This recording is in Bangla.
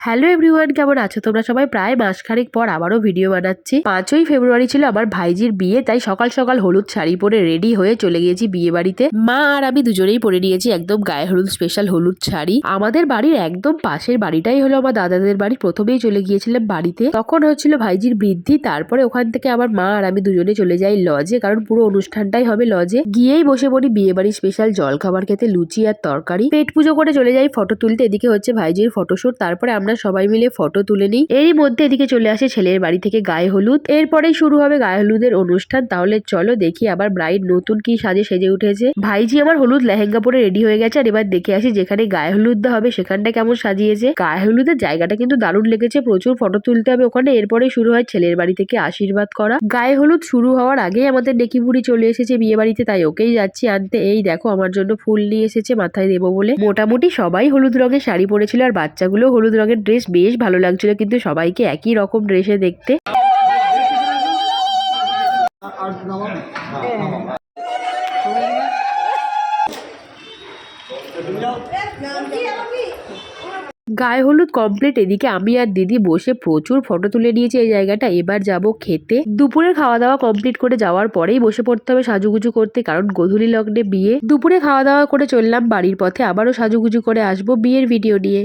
হ্যালো এভরিওয়ান, কেমন আছো তোমরা সবাই? প্রায় মাসখানেক পর আবারও ভিডিও বানাচ্ছি। 5ই ফেব্রুয়ারি ছিল আমার ভাইজির বিয়ে, তাই সকাল সকাল হলুদ শাড়ি পরে রেডি হয়ে চলে গিয়েছি বিয়ে বাড়িতে। মা আর আমি দুজনেই পরে নিয়েছি একদম গায়ে হলুদ স্পেশাল হলুদ শাড়ি। আমাদের বাড়ির একদম পাশের বাড়িটাই হলো আমার দাদাদের বাড়ি। প্রথমেই চলে গিয়েছিলাম বাড়িতে, তখন হচ্ছিল ভাইজির বৃদ্ধি। তারপরে ওখান থেকে আবার মা আর আমি দুজনে চলে যাই লজে, কারণ পুরো অনুষ্ঠানটাই হবে লজে। গিয়েই বসে পড়ি বিয়ে বাড়ির স্পেশাল জল খাবার খেতে, লুচি আর তরকারি। পেট পুজো করে চলে যাই ফটো তুলতে। এদিকে হচ্ছে ভাইজির ফটোশুট, তারপরে আমরা সবাই মিলে ফটো তুলে নিই। এরই মধ্যে এদিকে চলে আসে ছেলের বাড়ি থেকে গায়ে হলুদ। এরপরেই শুরু হবে গায়ে হলুদের অনুষ্ঠান। তাহলে চলো দেখি আবার ব্রাইড নতুন কি সাজে সেজে উঠেছে। ভাইজি আমার হলুদ লেহেঙ্গা পরে রেডি হয়ে গেছে। আর এবার দেখে আসি যেখানে গায়ে হলুদ দেওয়া হবে সেখানটা কেমন সাজিয়েছে। গায়ে হলুদের জায়গাটা কিন্তু দারুণ লেগেছে, প্রচুর ফটো তুলতে হবে ওখানে। এরপরে শুরু হয় ছেলের বাড়ি থেকে আশীর্বাদ করা। গায়ে হলুদ শুরু হওয়ার আগেই আমাদের নেকি বুড়ি চলে এসেছে বিয়ে বাড়িতে, তাই ওকেই যাচ্ছি আনতে। এই দেখো আমার জন্য ফুল নিয়ে এসেছে মাথায় দেবো বলে। মোটামুটি সবাই হলুদ রঙের শাড়ি পরেছিল, আর বাচ্চাগুলো হলুদ রঙের ড্রেস। বেশ ভালো লাগছিল কিন্তু সবাইকে একই রকম ড্রেসে দেখতে। গায়ে হলুদ কমপ্লিট। এদিকে আমি আর দিদি বসে প্রচুর ফটো তুলে নিয়েছি এই জায়গাটা। এবার যাব খেতে। দুপুরে খাওয়া দাওয়া কমপ্লিট করে যাওয়ার পরেই বসে পড়তে হবে সাজুগুজু করতে, কারণ গোধূলি লগ্নে বিয়ে। দুপুরে খাওয়া দাওয়া করে চললাম বাড়ির পথে, আবারও সাজুগুজু করে আসবো বিয়ের ভিডিও নিয়ে।